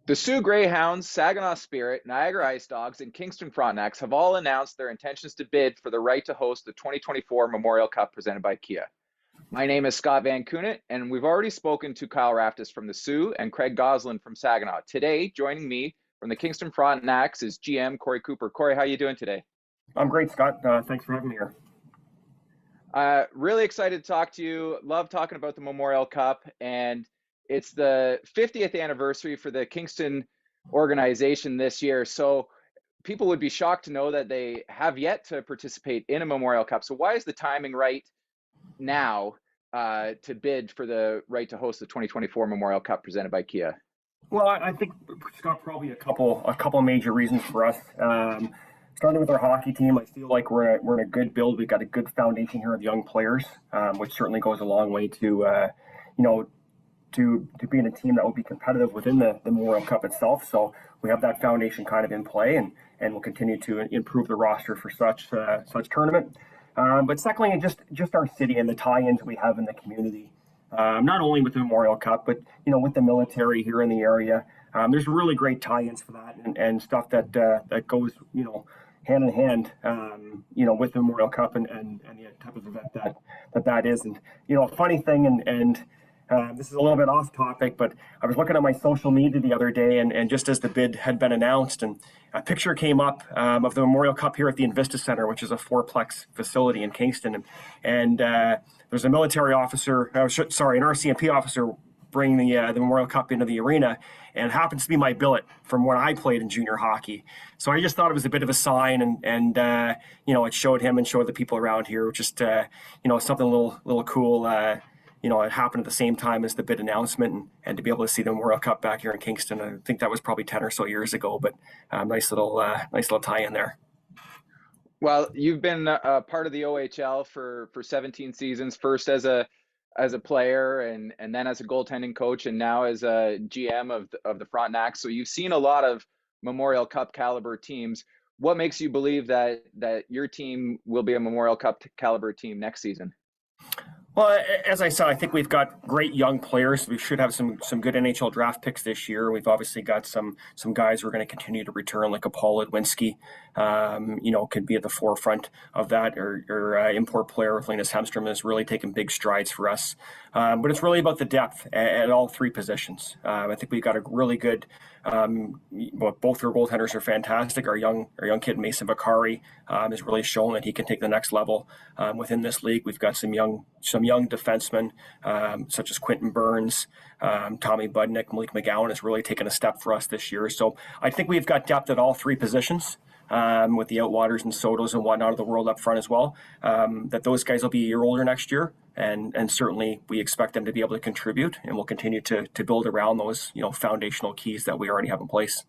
The Sioux Greyhounds, Saginaw Spirit, Niagara Ice Dogs, and Kingston Frontenacs have all announced their intentions to bid for the right to host the 2024 Memorial Cup presented by Kia. My name is Scott Van Coonet, and we've already spoken to Kyle Raftis from the Sioux and Craig Goslin from Saginaw. Today, joining me from the Kingston Frontenacs is GM Kory Cooper. Kory, how are you doing today? I'm great, Scott. Thanks for having me here. Really excited to talk to you. Love talking about the Memorial Cup, and it's the 50th anniversary for the Kingston organization this year. So people would be shocked to know that they have yet to participate in a Memorial Cup. So why is the timing right now to bid for the right to host the 2024 Memorial Cup presented by Kia? Well, I think, Scott, probably a couple major reasons for us. Starting with our hockey team, I feel like we're in a good build. We've got a good foundation here of young players, which certainly goes a long way to being a team that will be competitive within the Memorial Cup itself. So we have that foundation kind of in play, and we'll continue to improve the roster for such tournament. But secondly, just our city and the tie-ins we have in the community, not only with the Memorial Cup, but with the military here in the area. There's really great tie-ins for that and stuff that goes hand in hand, with the Memorial Cup and the type of event that is. And a funny thing, and this is a little bit off topic, but I was looking at my social media the other day, and just as the bid had been announced, and a picture came up of the Memorial Cup here at the Invista Center, which is a fourplex facility in Kingston, and there's a military officer, an RCMP officer, bringing the Memorial Cup into the arena, and it happens to be my billet from when I played in junior hockey. So I just thought it was a bit of a sign, and it showed him and showed the people around here, just something a little cool. It happened at the same time as the bid announcement, and to be able to see the Memorial Cup back here in Kingston, I think that was probably 10 or so years ago, but nice little tie in there. Well, you've been a part of the OHL for 17 seasons, first as a player and then as a goaltending coach, and now as a GM of the Frontenacs. So you've seen a lot of Memorial Cup caliber teams. What makes you believe that your team will be a Memorial Cup caliber team next season? Well, as I said, I think we've got great young players. We should have some good NHL draft picks this year. We've obviously got some guys who are going to continue to return, like a Paul Ludwinski, could be at the forefront of that, or import player Linus Hemstrom is really taking big strides for us. But it's really about the depth at all three positions. I think we've got a really good. Both our goaltenders are fantastic. Our young kid Mason Vakari has really shown that he can take the next level within this league. We've got some young defensemen such as Quentin Burns, Tommy Budnick, Malik McGowan has really taken a step for us this year. So I think we've got depth at all three positions. With the Outwaters and Sotos and whatnot of the world up front as well, that those guys will be a year older next year, and certainly we expect them to be able to contribute, and we'll continue to build around those foundational keys that we already have in place.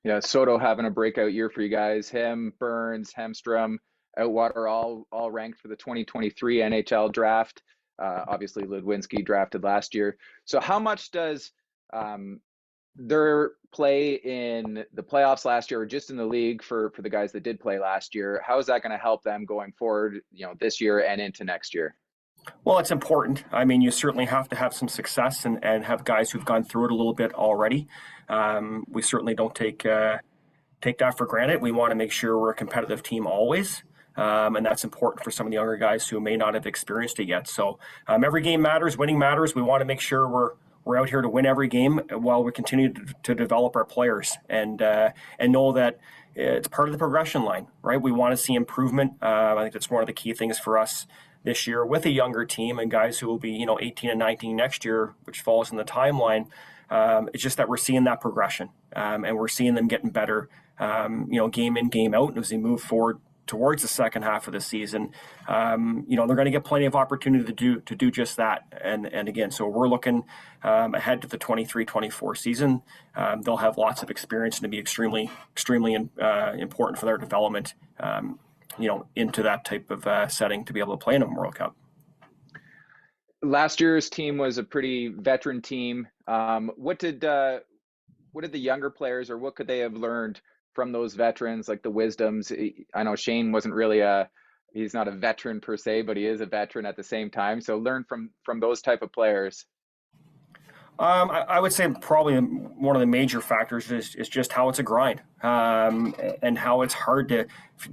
Yeah, Soto having a breakout year for you guys. Him, Burns, Hemstrom, Outwater, all ranked for the 2023 NHL draft. Obviously, Ludwinski drafted last year. So how much does their play in the playoffs last year, or just in the league for the guys that did play last year, how is that going to help them going forward, this year and into next year? Well, it's important. I mean, you certainly have to have some success and have guys who've gone through it a little bit already. We certainly don't take that for granted. We want to make sure we're a competitive team always. And that's important for some of the younger guys who may not have experienced it yet. So every game matters, winning matters. We want to make sure we're out here to win every game while we continue to develop our players and know that it's part of the progression line, right? We want to see improvement. I think that's one of the key things for us this year with a younger team and guys who will be, 18 and 19 next year, which falls in the timeline. It's just that we're seeing that progression and we're seeing them getting better, game in, game out. And as they move forward towards the second half of the season, they're going to get plenty of opportunity to do just that. And again, so we're looking ahead to the 23-24 season. They'll have lots of experience and to be extremely important for their development, into that type of setting to be able to play in a Memorial Cup. Last year's team was a pretty veteran team. What did the younger players, or what could they have learned from those veterans, like the wisdoms? I know Shane wasn't really he's not a veteran per se, but he is a veteran at the same time. So learn from those type of players. I would say probably one of the major factors is just how it's a grind, and how it's hard to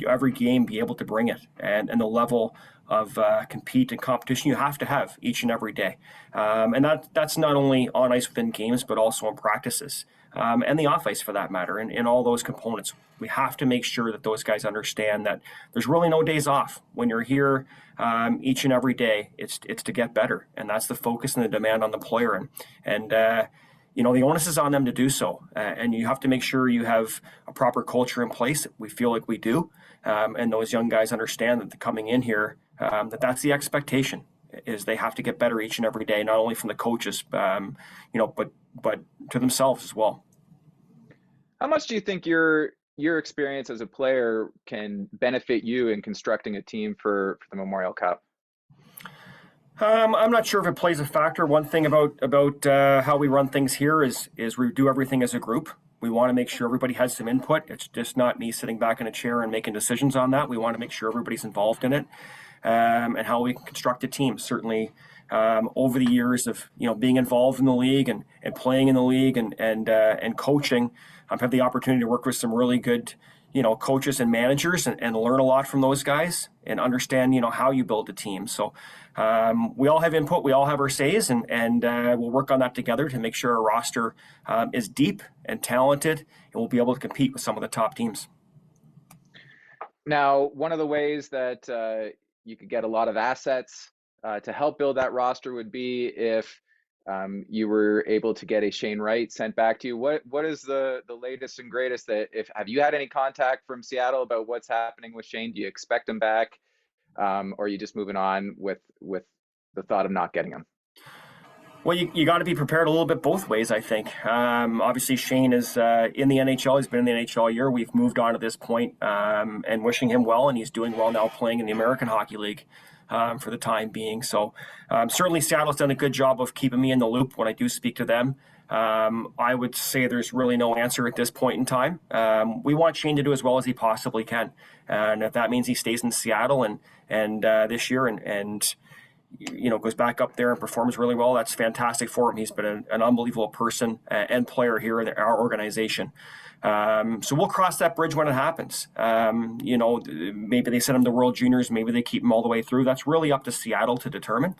every game be able to bring it, and the level of compete and competition you have to have each and every day. And that's not only on ice within games, but also in practices, and the off ice for that matter, and in all those components. We have to make sure that those guys understand that there's really no days off when you're here. Each and every day, it's to get better, and that's the focus and the demand on the player, and the onus is on them to do so, and you have to make sure you have a proper culture in place. We feel like we do, and those young guys understand that coming in here, that's the expectation, is they have to get better each and every day, not only from the coaches, but to themselves as well. How much do you think your experience as a player can benefit you in constructing a team for the Memorial Cup? I'm not sure if it plays a factor. One thing about how we run things here is we do everything as a group. We want to make sure everybody has some input. It's just not me sitting back in a chair and making decisions on that. We want to make sure everybody's involved in it, and how we construct a team. Certainly, over the years of being involved in the league and playing in the league and coaching, I've had the opportunity to work with some really good coaches and managers, and learn a lot from those guys and understand how you build a team. So we all have input, we all have our says, and we'll work on that together to make sure our roster is deep and talented, and we'll be able to compete with some of the top teams. Now, one of the ways that you could get a lot of assets to help build that roster would be if you were able to get a Shane Wright sent back to you. What is the latest and greatest have you had any contact from Seattle about what's happening with Shane? Do you expect him back? Or are you just moving on with the thought of not getting him? Well, you got to be prepared a little bit both ways, I think. Obviously, Shane is in the NHL. He's been in the NHL all year. We've moved on to this point, and wishing him well, and he's doing well now playing in the American Hockey League for the time being. So certainly Seattle's done a good job of keeping me in the loop when I do speak to them. I would say there's really no answer at this point in time. We want Shane to do as well as he possibly can. And if that means he stays in Seattle and this year and goes back up there and performs really well, that's fantastic for him. He's been an unbelievable person and player here in our organization. So we'll cross that bridge when it happens. Maybe they send him to World Juniors, maybe they keep him all the way through. That's really up to Seattle to determine.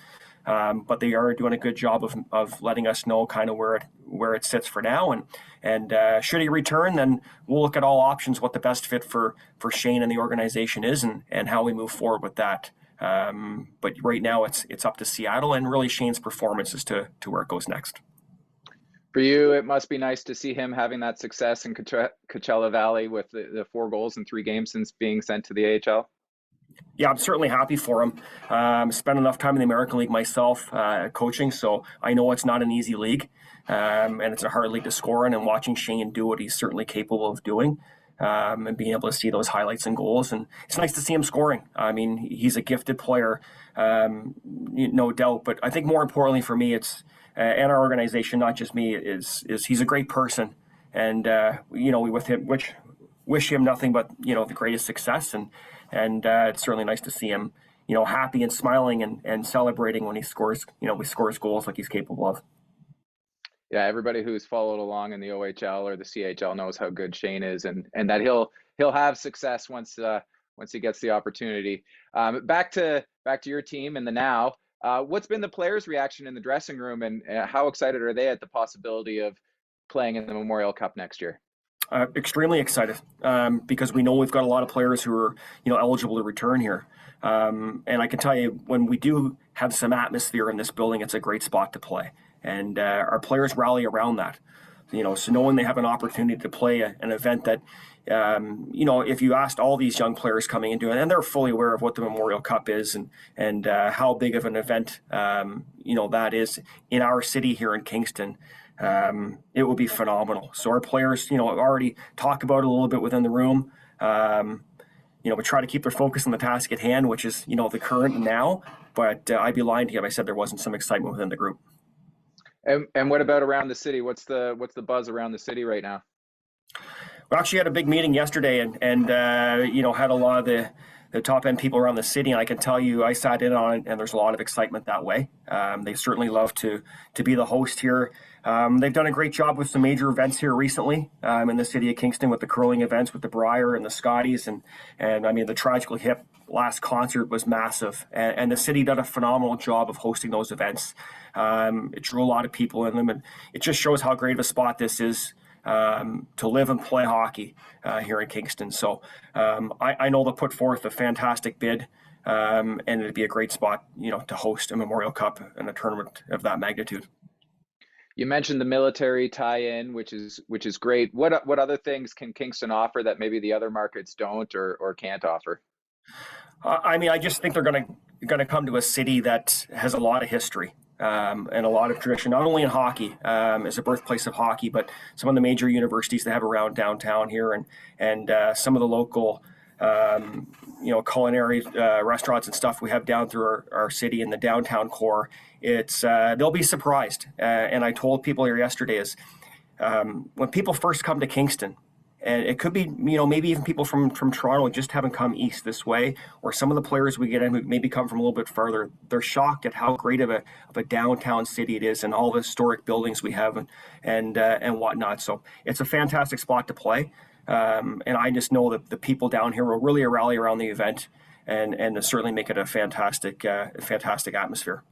But they are doing a good job of letting us know kind of where it sits for now. And should he return, then we'll look at all options, what the best fit for Shane and the organization is, and how we move forward with that. But right now it's up to Seattle and really Shane's performance as to where it goes next. For you, it must be nice to see him having that success in Coachella Valley with the 4 goals in 3 games since being sent to the AHL. Yeah, I'm certainly happy for him. Spent enough time in the American League myself coaching, so I know it's not an easy league, and it's a hard league to score in. And watching Shane do what he's certainly capable of doing, and being able to see those highlights and goals, and it's nice to see him scoring. I mean, he's a gifted player, no doubt. But I think more importantly for me, it's and our organization, not just me, is he's a great person, and we with him, wish him nothing but the greatest success, and it's certainly nice to see him happy and smiling and celebrating when he scores goals like he's capable of. Yeah, everybody who's followed along in the OHL or the CHL knows how good Shane is, and that he'll have success once he gets the opportunity. Back to your team and the now. What's been the players' reaction in the dressing room, and how excited are they at the possibility of playing in the Memorial Cup next year? Extremely excited, because we know we've got a lot of players who are eligible to return here. And I can tell you, when we do have some atmosphere in this building, it's a great spot to play. And our players rally around that. So knowing they have an opportunity to play an event that, if you asked all these young players coming into it, and they're fully aware of what the Memorial Cup is and how big of an event, that is in our city here in Kingston, it will be phenomenal. So our players, already talk about it a little bit within the room. We try to keep their focus on the task at hand, which is, the current now. But I'd be lying to you if I said there wasn't some excitement within the group. And what about around the city? What's the buzz around the city right now? We actually had a big meeting yesterday, and had a lot of the the top end people around the city. And I can tell you, I sat in on it, and there's a lot of excitement that way. They certainly love to be the host here. They've done a great job with some major events here recently in the city of Kingston with the curling events with the Briar and the Scotties. And I mean, the Tragically Hip last concert was massive. And the city did a phenomenal job of hosting those events. It drew a lot of people in them. And it just shows how great of a spot this is to live and play hockey here in Kingston. So I know they'll put forth a fantastic bid. And it'd be a great spot, to host a Memorial Cup and a tournament of that magnitude. You mentioned the military tie-in, which is great. What other things can Kingston offer that maybe the other markets don't or can't offer? I mean, I just think they're going to come to a city that has a lot of history and a lot of tradition, not only in hockey as a birthplace of hockey, but some of the major universities they have around downtown here, and some of the local culinary restaurants and stuff we have down through our city in the downtown core. It's they'll be surprised. And I told people here yesterday is when people first come to Kingston, and it could be, maybe even people from Toronto just haven't come east this way, or some of the players we get in who maybe come from a little bit further, they're shocked at how great of a downtown city it is and all the historic buildings we have and whatnot. So it's a fantastic spot to play. And I just know that the people down here will really rally around the event and certainly make it a fantastic atmosphere.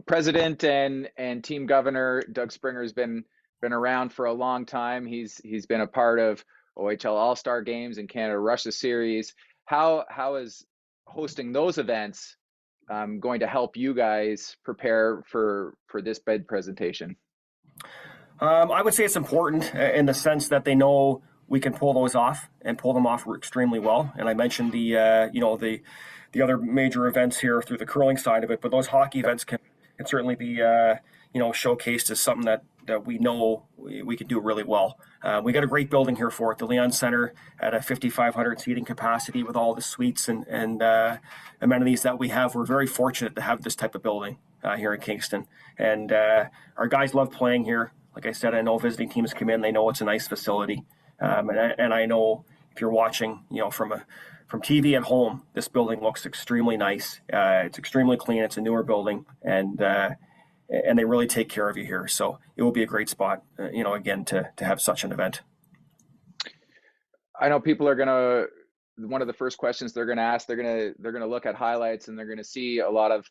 President and team governor Doug Springer has been around for a long time. He's been a part of OHL All-Star Games and Canada Russia Series. How is hosting those events going to help you guys prepare for this bid presentation? I would say it's important in the sense that they know we can pull those off and pull them off extremely well. And I mentioned the other major events here through the curling side of it, but those hockey events can certainly be showcased as something that we know we can do really well. We got a great building here for it, the Leon Center, at a 5,500 seating capacity with all the suites and amenities that we have. We're very fortunate to have this type of building here in Kingston, and our guys love playing here. Like I said, I know visiting teams come in, they know it's a nice facility, and I know if you're watching, from TV at home, this building looks extremely nice. It's extremely clean. It's a newer building, and they really take care of you here. So it will be a great spot, again, to have such an event. I know people are one of the first questions they're gonna ask, they're gonna look at highlights, and they're gonna see a lot of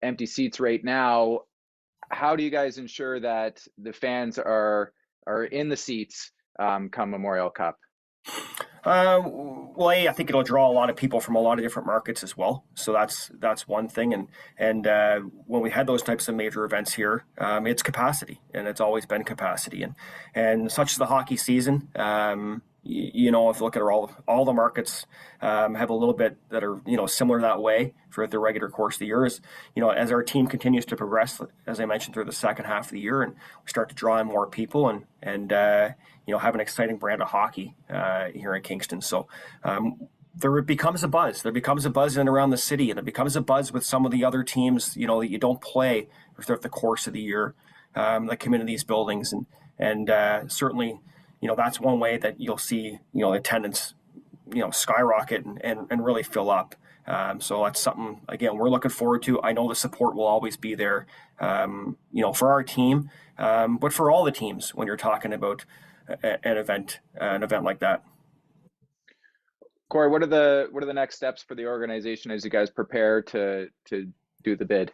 empty seats right now. How do you guys ensure that the fans are in the seats come Memorial Cup? Well, I think it'll draw a lot of people from a lot of different markets as well. So that's one thing. And when we had those types of major events here, it's capacity, and it's always been capacity. And such as the hockey season, if you look at all the markets have a little bit that are similar that way for the regular course of the year. As our team continues to progress, as I mentioned, through the second half of the year, and we start to draw in more people and have an exciting brand of hockey here in Kingston. So there becomes a buzz. There becomes a buzz in and around the city, and it becomes a buzz with some of the other teams that you don't play throughout the course of the year that come into these buildings, and certainly. That's one way that you'll see, attendance, skyrocket and really fill up. So that's something, again, we're looking forward to. I know the support will always be there, for our team, but for all the teams when you're talking about an event like that. Kory, what are the next steps for the organization as you guys prepare to do the bid?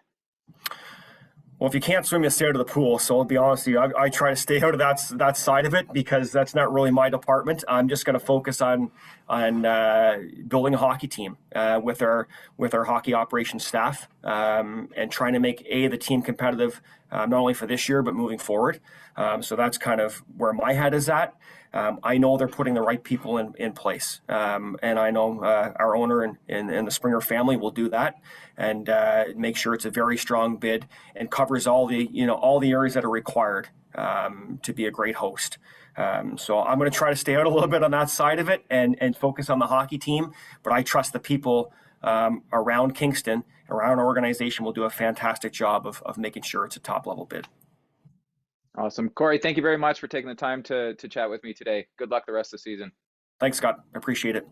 Well, if you can't swim, you stay out of the pool. So I'll be honest with you, I try to stay out of that side of it because that's not really my department. I'm just going to focus on building a hockey team with our hockey operations staff and trying to make the team competitive not only for this year but moving forward. So that's kind of where my head is at. I know they're putting the right people in place, and I know our owner and the Springer family will do that and make sure it's a very strong bid and covers all the areas that are required to be a great host. So I'm going to try to stay out a little bit on that side of it and focus on the hockey team, but I trust the people around Kingston, around our organization will do a fantastic job of making sure it's a top level bid. Awesome. Kory, thank you very much for taking the time to chat with me today. Good luck the rest of the season. Thanks, Scott. I appreciate it.